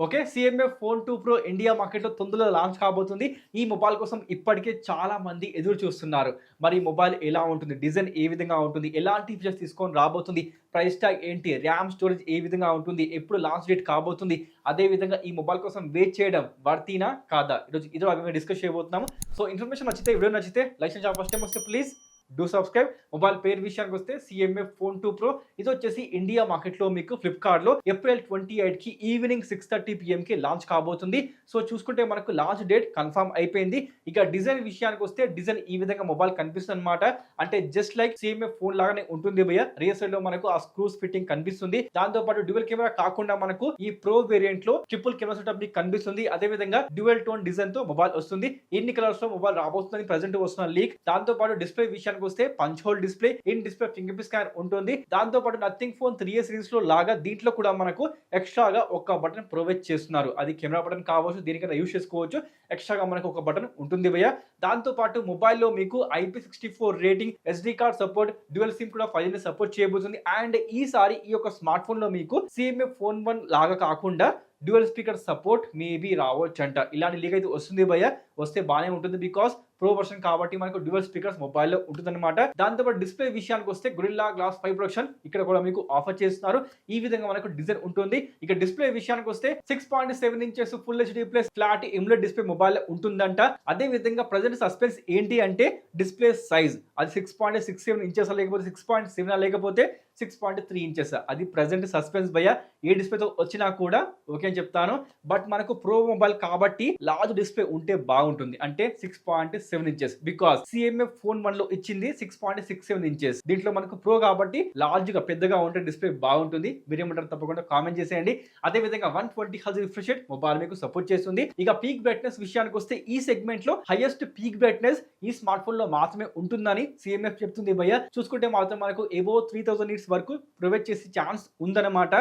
Okay. CMF phone 2 pro India మార్కెట్‌లో తొందరలో launch కాబోతుంది. ఈ మొబైల్ కోసం ఇప్పటికే చాలా మంది ఎదురు చూస్తున్నారు. మరి ఈ మొబైల్ ఎలా ఉంటుంది? డిజైన్ ఏ విధంగా ఉంటుంది? ఎలాంటి ఫీచర్స్ తీసుకొని రాబోతుంది? ప్రైస్ ట్యాగ్ ఏంటి? ర్యామ్, స్టోరేజ్ ఏ విధంగా ఉంటుంది? ఎప్పుడు లాంచ్ డేట్ కాబోతుంది? అదే విధంగా ఈ మొబైల్ కోసం వెయిట్ చేయడం వర్తీనా? కాదా? ఈరోజు ఇదే మేము డిస్కస్ చేయబోతున్నాము. సో ఇన్ఫర్మేషన్ నచ్చితే, వీడియో నచ్చితే లైక్ చేయండి. ఫస్ట్ టైమ్ వస్తే ప్లీజ్ డూ సబ్స్క్రైబ్. మొబైల్ పేరు విషయానికి వస్తే సీఎంఎఫ్ ఫోన్ 2 ప్రో. ఇది వచ్చేసి ఇండియా మార్కెట్లో మీకు ఫ్లిప్కార్ట్లో ఏప్రిల్ 28కి ఈవినింగ్ 6:30 PMకి లాంచ్ కాబోతుంది. సో చూసుకుంటే మనకు లాంచ్ డేట్ కన్ఫర్మ్ అయిపోయింది. ఇక డిజైన్ విషయానికి వస్తే డిజైన్ ఈ విధంగా మొబైల్ కనిపిస్తుంది అనమాట. అంటే జస్ట్ లైక్ సీఎంఎఫ్ ఫోన్ లాగానే ఉంటుంది భయ్య. రియర్ సైడ్ లో మనకు ఆ స్క్రూస్ ఫిట్టింగ్ కనిపిస్తుంది. దాంతో పాటు డ్యూయల్ కెమెరా కాకుండా మనకు ఈ ప్రో వేరియంట్ లో ట్రిపుల్ కెమెరా సెటప్ మీకు కనిపిస్తుంది. అదే విధంగా డ్యూయల్ టోన్ డిజైన్ తో మొబైల్ వస్తుంది. ఎన్ని కలర్స్ లో మొబైల్ రాబోతుందని ప్రెసెంట్ వస్తున్న లీక్. దాంతో పాటు డిస్ప్లే విషయానికి వస్తే punch whole display, in display finger print scanner ఉంటుంది. దాంతో పాటు నథింగ్ ఫోన్ 3A సిరీస్ లో లాగా దీంట్లో కూడా మనకు ఎక్స్ట్రాగా ఒక బటన్ ప్రొవైడ్ చేస్తున్నారు. అది కెమెరా బటన్ కావచ్చు, దీనికైనా యూస్ చేసుకోవచ్చు. ఎక్స్ట్రాగా మనకు ఒక బటన్ ఉంటుంది భయ్య. దాంతో పాటు మొబైల్లో మీకు IP64 rating, SD card support, dual SIM కూడా 5G సపోర్ట్ చేయబోతుంది. అండ్ ఈసారి ఈ యొక్క స్మార్ట్ ఫోన్ లో మీకు సీఎంఎఫ్ ఫోన్ 1 లాగా కాకుండా డ్యూయల్ స్పీకర్ సపోర్ట్ మేబీ రావచ్చంట. ఇలాంటి లీక్ అయితే వస్తుంది భయ్య. వస్తే బాగానే ఉంటుంది. బికాస్ ప్రో వర్షన్ కాబట్టి మనకు డ్యూయల్ స్పీకర్స్ మొబైల్లో ఉంటుందన్నమాట. దాంతోపాటు డిస్ప్లే విషయానికి వస్తే గొరిల్లా గ్లాస్ 5 ప్రొటెక్షన్ ఇక్కడ కూడా మీకు ఆఫర్ చేస్తున్నారు. ఈ విధంగా మనకు డిజైన్ ఉంటుంది. ఇక డిస్ప్లే విషయానికి వస్తే 6.7 inches full HD plus flat emulate display mobile ఉంటుందంట. అదే విధంగా ప్రజెంట్ సస్పెన్స్ ఏంటి అంటే డిస్ప్లే సైజ్ అది 6.67 ఇంచెస్ లేకపోతే 6.7 లేకపోతే 6.3 ఇంచెస్. అది ప్రజెంట్ సస్పెన్స్ భయ్య. ఏ డిస్ప్లేతో వచ్చినా కూడా ఓకే అని చెప్తాను. బట్ మనకు ప్రో మొబైల్ కాబట్టి లార్జ్ డిస్ప్లే ఉంటే బాగుంటుంది. అంటే 6.7 ఇంచెస్. బికాస్ సిఎంఎఫ్ ఫోన్ 1 లో ఇచ్చింది 6.67 ఇంచెస్. దీంట్లో మనకు ప్రో కాబట్టి లార్జ్ గా పెద్దగా ఉంటే డిస్ప్లే బాగుంటుంది. మీరేమంటారు తప్పకుండా కామెంట్ చేసేయండి. అదే విధంగా 120 Hz రిఫ్రెష్ రేట్ మొబైల్ మీకు సపోర్ట్ చేస్తుంది. ఇక పీక్ బ్రైట్నెస్ విషయానికి వస్తే ఈ సెగ్మెంట్ లో హైయెస్ట్ పీక్ బ్రైట్నెస్ ఈ స్మార్ట్ ఫోన్ లో మాత్రమే ఉంటుందని సిఎంఎఫ్ చెప్తుంది భయ్య. చూసుకుంటే మాత్రం మనకు ఎబో 3000 నిట్స్ వరకు ప్రొవైడ్ చేసే ఛాన్స్ ఉందన్నమాట.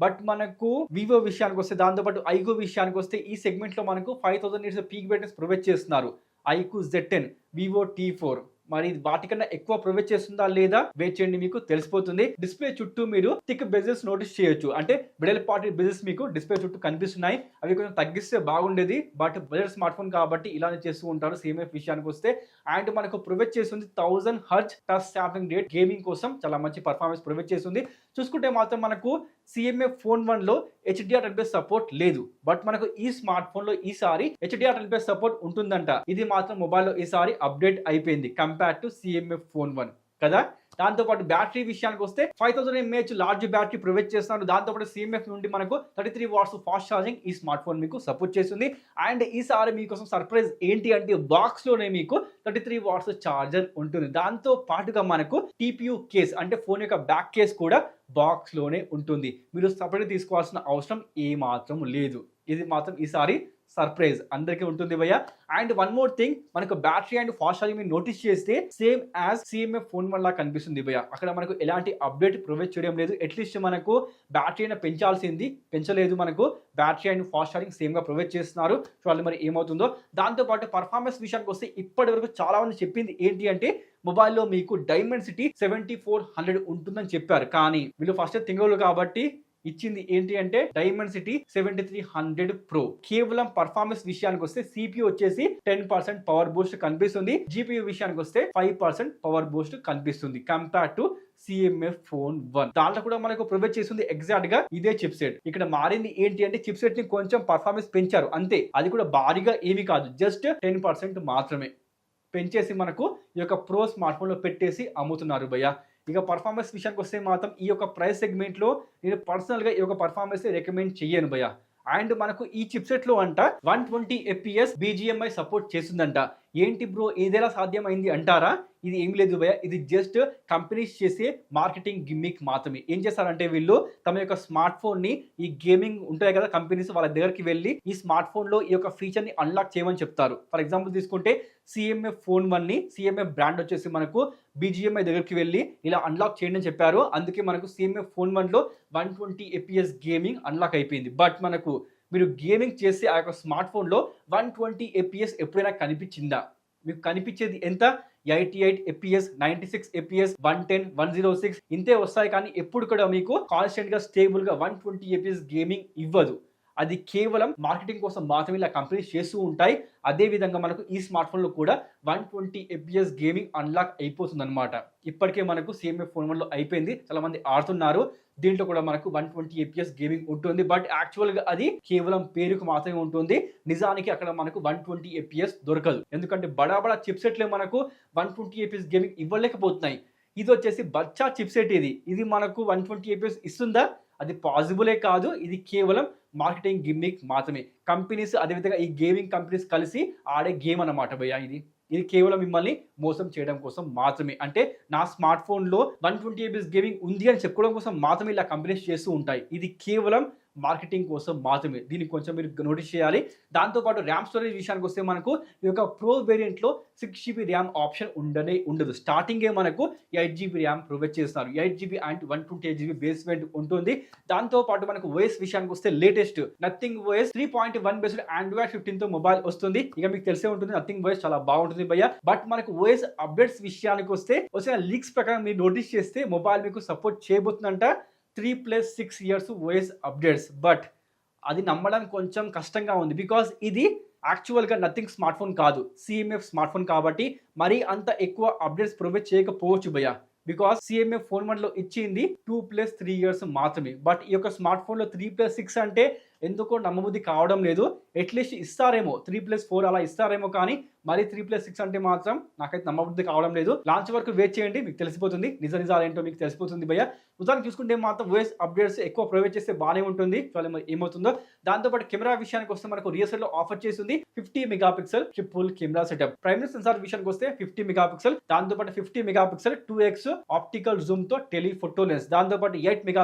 బట్ మనకు వివో విషయానికి వస్తే, దాంతోపాటు ఐక్యూ విషయానికి వస్తే ఈ సెగ్మెంట్ లో మనకు 5000 నిట్స్ పీక్ బ్రైట్నెస్ ప్రొవైడ్ చేస్తున్నారు. ఐక్యూ Z10, వివో T4 మరి వాటికన్నా ఎక్కువ ప్రొవైడ్ చేస్తుందా లేదా వెయిట్ చేయండి, మీకు తెలిసిపోతుంది. డిస్ప్లే చుట్టూ మీరు థిక్ బెజెస్ నోటీస్ చేయొచ్చు. అంటే మిడిల్ పార్టీ బెజెస్ మీకు డిస్ప్లే చుట్టూ కనిపిస్తున్నాయి. అవి కొంచెం తగ్గిస్తే బాగుండేది. బట్ బడ్జెట్ స్మార్ట్ ఫోన్ కాబట్టి ఇలానే చేస్తూ ఉంటారు సిఎంఎఫ్ విషయానికి వస్తే. అండ్ మనకు ప్రొవైడ్ చేస్తుంది 1000 Hz touch sampling rate gaming కోసం చాలా మంచి పర్ఫార్మెన్స్ ప్రొవైడ్ చేస్తుంది. చూసుకుంటే మాత్రం మనకు సిఎంఎఫ్ ఫోన్ 1 లో HDR10+ సపోర్ట్ లేదు. బట్ మనకు ఈ స్మార్ట్ ఫోన్ లో ఈసారి HDR10+ సపోర్ట్ ఉంటుందంట. ఇది మాత్రం మొబైల్లో ఈసారి అప్డేట్ అయిపోయింది కంపేర్ టు సిఎంఎఫ్ ఫోన్ 1 కదా. దాంతోపాటు బ్యాటరీ విషయానికి వస్తే 5000 mAh లార్జ్ బ్యాటరీ ప్రొవైడ్ చేస్తున్నారు. దాంతోపాటు సిఎంఎఫ్ నుండి మనకు 33 వాట్స్ ఫాస్ట్ ఛార్జింగ్ ఈ స్మార్ట్ ఫోన్ మీకు సపోర్ట్ చేస్తుంది. అండ్ ఈసారి మీకోసం సర్ప్రైజ్ ఏంటి అంటే బాక్స్ లోనే మీకు 33 వాట్స్ ఛార్జర్ ఉంటుంది. దాంతో పాటుగా మనకు TPU కేస్ అంటే ఫోన్ యొక్క బ్యాక్ కేస్ కూడా బాక్స్ లోనే ఉంటుంది. మీరు సపరేట్ తీసుకోవాల్సిన అవసరం ఏ మాత్రం లేదు. ఇది మాత్రం ఈసారి సర్ప్రైజ్ అందరికీ ఉంటుంది భయ్య. అండ్ వన్ మోర్ థింగ్, మనకు బ్యాటరీ అండ్ ఫాస్ట్ ఛార్జింగ్ మీరు నోటీస్ చేస్తే సేమ్ యాజ్ సిఎంఎఫ్ ఫోన్ 1 లా కనిపిస్తుంది భయ్య. అక్కడ మనకు ఎలాంటి అప్డేట్ ప్రొవైడ్ చేయడం లేదు. అట్లీస్ట్ మనకు బ్యాటరీ అయినా పెంచాల్సింది, పెంచలేదు. మనకు battery and fast charging same గా ప్రొవైడ్ చేస్తున్నారు. చూడాలి మరి ఏమవుతుందో. దాంతోపాటు పర్ఫార్మెన్స్ విషయానికి వస్తే ఇప్పటి వరకు చాలా మంది చెప్పింది ఏంటి అంటే మొబైల్లో మీకు డైమెన్సిటీ 7400 ఉంటుందని చెప్పారు. కానీ వీళ్ళు ఫస్ట్ తింగోలు కాబట్టి ఇచ్చింది ఏంటి అంటే డైమెన్సిటీ 7300 ప్రో. కేవలం పర్ఫార్మెన్స్ విషయానికి వస్తే CPU వచ్చేసి 10% పవర్ బూస్ట్ కనిపిస్తుంది. GPU విషయానికి వస్తే 5% పవర్ బూస్ట్ కనిపిస్తుంది కంపేర్ టు సిఎంఎఫ్ ఫోన్ 1. దాంట్లో కూడా మనకు ప్రొవైడ్ చేస్తుంది ఎగ్జాక్ట్ గా ఇదే చిప్ సెట్. ఇక్కడ మారింది ఏంటి అంటే చిప్ సెట్ ని కొంచెం పర్ఫార్మెన్స్ పెంచారు అంతే. అది కూడా భారీగా ఏమీ కాదు, జస్ట్ 10% మాత్రమే పెంచేసి మనకు ఈ యొక్క ప్రో స్మార్ట్ ఫోన్ లో పెట్టేసి అమ్ముతున్నారు భయ్య. ఇక పర్ఫార్మెన్స్ విషయానికి వస్తే మాత్రం ఈ యొక్క ప్రైస్ సెగ్మెంట్ లో నేను పర్సనల్ గా ఈ యొక్క పర్ఫార్మెన్స్ రికమెండ్ చేయను భయ్య. అండ్ మనకు ఈ చిప్సెట్ లో అంట 120 FPS BGMI సపోర్ట్ చేస్తుందంట. ఏంటి బ్రో ఇదేలా సాధ్యమైంది అంటారా? ఇది ఏమి లేదు భయ్య. ఇది జస్ట్ కంపెనీస్ చేసే మార్కెటింగ్ గిమ్మిక్ మాత్రమే. ఏం చేస్తారంటే వీళ్ళు తమ యొక్క స్మార్ట్ ఫోన్ ని ఈ గేమింగ్ ఉంటాయి కదా కంపెనీస్, వాళ్ళ దగ్గరికి వెళ్ళి ఈ స్మార్ట్ ఫోన్ లో ఈ యొక్క ఫీచర్ ని అన్లాక్ చేయమని చెప్తారు. ఫర్ ఎగ్జాంపుల్ తీసుకుంటే సిఎంఎఫ్ ఫోన్ 1 ని సిఎంఎఫ్ బ్రాండ్ వచ్చేసి మనకు BGMI దగ్గరికి వెళ్ళి ఇలా అన్లాక్ చేయండి అని చెప్పారు. అందుకే మనకు సిఎంఎఫ్ ఫోన్ 1 లో 120 FPS గేమింగ్ అన్లాక్ అయిపోయింది. బట్ మనకు మీరు గేమింగ్ చేసి ఆ యొక్క స్మార్ట్ ఫోన్ లో 120 FPS ఎప్పుడైనా కనిపించిందా? మీకు కనిపించేది ఎంత? 88 FPS, 96 FPS, 110, 106 ఇంతే వస్తాయి. కానీ ఎప్పుడు కూడా మీకు కాన్స్టెంట్ గా స్టేబుల్ గా 120 FPS గేమింగ్ ఇవ్వదు. అది కేవలం మార్కెటింగ్ కోసం మాత్రమే ఇలా కంపెనీస్ చేస్తూ ఉంటాయి. అదే విధంగా మనకు ఈ స్మార్ట్ ఫోన్లో కూడా 120 FPS గేమింగ్ అన్లాక్ అయిపోతుందన్నమాట. ఇప్పటికే మనకు CMF ఫోన్ 1లో అయిపోయింది, చాలా మంది ఆడుతున్నారు. దీంట్లో కూడా మనకు 120 FPS గేమింగ్ ఉంటుంది. బట్ యాక్చువల్గా అది కేవలం పేరుకు మాత్రమే ఉంటుంది. నిజానికి అక్కడ మనకు 120 FPS దొరకదు. ఎందుకంటే బడా బడా చిప్సెట్లే మనకు 120 FPS గేమింగ్ ఇవ్వలేకపోతున్నాయి. ఇది వచ్చేసి బచ్చా చిప్సెట్. ఇది మనకు 120 FPS ఇస్తుందా? అది పాసిబులే కాదు. ఇది కేవలం మార్కెటింగ్ గిమ్మిక్ మాత్రమే. కంపెనీస్ అదేవిధంగా ఈ గేమింగ్ కంపెనీస్ కలిసి ఆడే గేమ్ అన్నమాట భయ్యా ఇది కేవలం మిమ్మల్ని మోసం చేయడం కోసం మాత్రమే. అంటే నా స్మార్ట్ ఫోన్లో 120 FPS గేమింగ్ ఉంది అని చెప్పుకోవడం కోసం మాత్రమే ఇలా కంపెనీస్ చేస్తూ ఉంటాయి. ఇది కేవలం మార్కెటింగ్ కోసం మాత్రమే. దీన్ని కొంచెం మీరు నోటీస్ చేయాలి. దాంతోపాటు ర్యామ్ స్టోరేజ్ విషయానికి వస్తే మనకు ఈ యొక్క ప్రో వేరియంట్లో 6GB ర్యామ్ ఆప్షన్ ఉండదు. స్టార్టింగే మనకు 8GB ర్యామ్ ప్రొవైడ్ చేస్తున్నారు. 8GB and 128GB base variant ఉంటుంది. దాంతోపాటు మనకు ఓఎస్ విషయానికి వస్తే latest Nothing OS 3.1 based Android 15తో మొబైల్ వస్తుంది. ఇక మీకు తెలిసే ఉంటుంది నథింగ్ ఓఎస్ చాలా బాగుంటుంది భయ్య. బట్ మనకు ఓఎస్ అప్డేట్స్ విషయానికి వస్తే వచ్చిన లీక్స్ ప్రకారం మీరు నోటీస్ చేస్తే మొబైల్ మీకు సపోర్ట్ చేయబోతుందంట 3+6 years ఓఎస్ అప్డేట్స్. బట్ అది నమ్మడానికి కొంచెం కష్టంగా ఉంది. బికాజ్ ఇది యాక్చువల్గా నథింగ్ స్మార్ట్ ఫోన్ కాదు, CMF స్మార్ట్ ఫోన్ కాబట్టి మరీ అంత ఎక్కువ అప్డేట్స్ ప్రొవైడ్ చేయకపోవచ్చు భయ్య. బికాస్ CMF ఫోన్ 1లో ఇచ్చింది 2+3 years మాత్రమే. బట్ ఈ యొక్క స్మార్ట్ ఫోన్లో 3+6 అంటే ఎందుకో నమ్మబుద్ధి కావడం లేదు. అట్లీస్ట్ ఇస్తారేమో 3+4 అలా ఇస్తారేమో, కానీ మరి 3+6 అంటే మాత్రం నాకైతే నమ్మబుద్ధి కావడం లేదు. లాంచ్ వరకు వెయిట్ చేయండి, మీకు తెలిసిపోతుంది. నిజాలు ఏంటో మీకు తెలిసిపోతుంది భయ్య. ఉదాహరణకు చూసుకుంటే మాత్రం ఓఎస్ అప్డేట్స్ ఎక్కువ ప్రొవైడ్ చేస్తే బాగానే ఉంటుంది. చూడాలి మరి ఏమవుతుందో. దాంతోపాటు కెమెరా విషయానికి వస్తే మనకు రియల్ లో ఆఫర్ చేస్తుంది 50 MP triple camera setup. Primary censor విషయానికి వస్తే 50 MP, దాంతోపాటు 50 MP 2x ఆప్టికల్ జూమ్ తో టెలిఫోటో లెన్స్, దాంతోపాటు 8 MP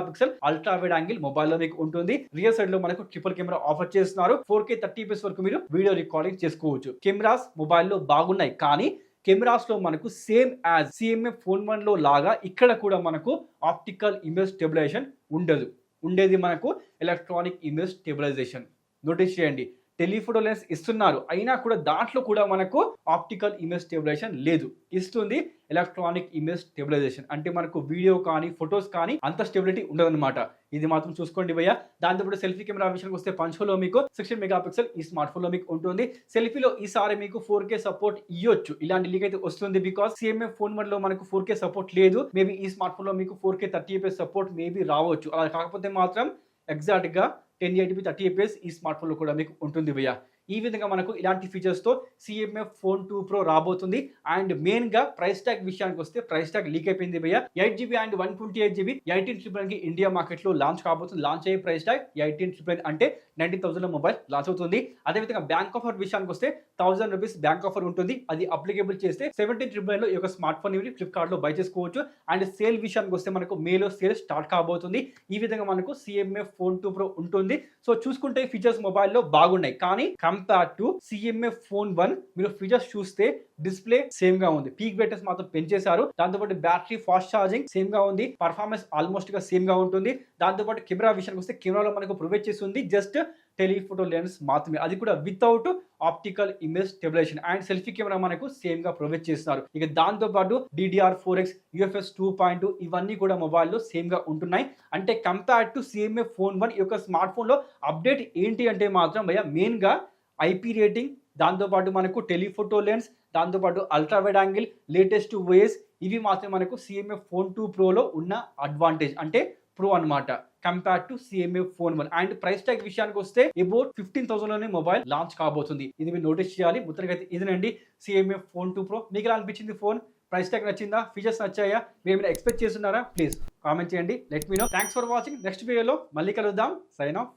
ultra wide angle mobile లో మీకు ఉంటుంది. రియల్ సైడ్ లో మనకు ట్రిపుల్ కెమెరా ఆఫర్ చేస్తున్నారు. 4K 30fps వరకు మీరు వీడియో రికార్డింగ్ చేసుకోవచ్చు. కెమెరాస్ మొబైల్లో బాగున్నాయి, కానీ కెమెరాస్ లో మనకు సేమ్ యాజ్ CMF ఫోన్ 1లో లాగా ఇక్కడ కూడా మనకు ఆప్టికల్ ఇమేజ్ స్టెబిలైజేషన్ ఉండదు. ఉండేది మనకు ఎలక్ట్రానిక్ ఇమేజ్ స్టెబిలైజేషన్. నోటీస్ చేయండి, టెలిఫోటో లెన్స్ ఇస్తున్నారు, అయినా కూడా దాంట్లో కూడా మనకు ఆప్టికల్ ఇమేజ్ స్టెబిలైజేషన్ లేదు. ఇస్తుంది ఎలక్ట్రానిక్ ఇమేజ్ స్టెబిలైజేషన్. అంటే మనకు వీడియో కానీ ఫొటోస్ కానీ అంత స్టెబిలిటీ ఉండదన్నమాట. ఇది మాత్రం చూసుకోండి భయ్య. దాంతోపాటు సెల్ఫీ కెమెరా విషయానికి వస్తే పంచ్లో మీకు 16 MP ఈ స్మార్ట్ ఫోన్ లో మీకు ఉంటుంది. సెల్ఫీలో ఈసారి మీకు 4K సపోర్ట్ ఇవ్వచ్చు. ఇలాంటి లీక్ అయితే వస్తుంది. బికాస్ CMF ఫోన్ 1లో మనకు 4K సపోర్ట్ లేదు. మేబీ ఈ స్మార్ట్ ఫోన్ లో మీకు 4K 30fps సపోర్ట్ మేబీ రావచ్చు. అలా కాకపోతే మాత్రం ఎగ్జాక్ట్ గా 1080p 30fps ఈ స్మార్ట్ ఫోన్ లో కూడా మీకు ఉంటుంది భయ్య. ఈ విధంగా మనకు ఇలాంటి ఫీచర్స్ తో CMF ఫోన్ 2 Pro రాబోతుంది. అండ్ మెయిన్ గా ప్రైస్ ట్యాగ్ విషయానికి వస్తే ప్రైస్ ట్యాగ్ లీక్ అయిపోయింది భయ్య. 8GB and 128GB 18,999 India market లో లాంచ్ కాబోతుంది. లాంచ్ అయ్యే ప్రైస్ ట్యాగ్ 18,999 అంటే 90,000 లో మొబైల్ లాంచ్ అవుతుంది. అదేవిధంగా బ్యాంక్ ఆఫర్ విషయానికి వస్తే 1000 రూపీస్ బ్యాంక్ ఆఫర్ ఉంటుంది. అది అప్లికేబుల్ చేస్తే 17,999 లో ఈ యొక్క స్మార్ట్ ఫోన్ ఫ్లిప్కార్ట్ లో బై చేసుకోవచ్చు. అండ్ సేల్ విషయానికి వస్తే మనకు మేలో సేల్ స్టార్ట్ కాబోతుంది. ఈ విధంగా మనకు CMF ఫోన్ 2 Pro ఉంటుంది. సో చూసుకుంటే ఫీచర్స్ మొబైల్ లో బాగున్నాయి, కానీ కంపేర్ టు CMF ఫోన్ 1 మీరు ఫీచర్స్ చూస్తే డిస్ప్లే సేమ్ గా ఉంది. పీక్ బ్రైట్నెస్ మాత్రం పెంచేశారు. దాంతోపాటు బ్యాటరీ ఫాస్ట్ ఛార్జింగ్ సేమ్ గా ఉంది. పర్ఫార్మెన్స్ ఆల్మోస్ట్ గా సేమ్ గా ఉంటుంది. దాంతోపాటు కెమెరా విషయానికి వస్తే కెమెరాలో మనకు ప్రొవైడ్ చేస్తుంది జస్ట్ టెలిఫోటో లెన్స్ మాత్రమే. అది కూడా without optical image stabilisation. And selfie camera మనకు సేమ్ గా ప్రొవైడ్ చేస్తున్నారు. ఇక దాంతో పాటు DDR4X UFS 2.2 ఇవన్నీ కూడా మొబైల్లో సేమ్ గా ఉంటున్నాయి. అంటే కంపేర్ టు CMF ఫోన్ 1 ఈ యొక్క స్మార్ట్ ఫోన్ లో అప్డేట్ ఏంటి అంటే మాత్రం భయ్య మెయిన్ గా IP రేటింగ్, దాంతోపాటు మనకు టెలిఫోటో లెన్స్, దాంతోపాటు ultra wide angle, latest OS, ఇవి మాత్రం మనకు CMF ఫోన్ 2 Proలో ఉన్న అడ్వాంటేజ్. అంటే ప్రో అన్నమాట compare to CMF phone 1. And price tag విషయానికి వస్తే అబౌట్ 15,000 లోనే మొబైల్ లాంచ్ కాబోతుంది. ఇది మీరు నోటీస్ చేయాలి. మొత్తానికి అయితే ఇదేనండి CMF ఫోన్ 2 Pro. మీకు ఎలా అనిపించింది ఫోన్? ప్రైస్ ట్యాగ్ నచ్చిందా? ఫీచర్స్ నచ్చాయా? మీరు ఏమైనా ఎక్స్పెక్ట్ చేస్తున్నారా? ప్లీజ్ కామెంట్ చేయండి. Let me know. Thanks for watching. Next వీడియోలో మళ్ళీ కలుద్దాం. Sign of.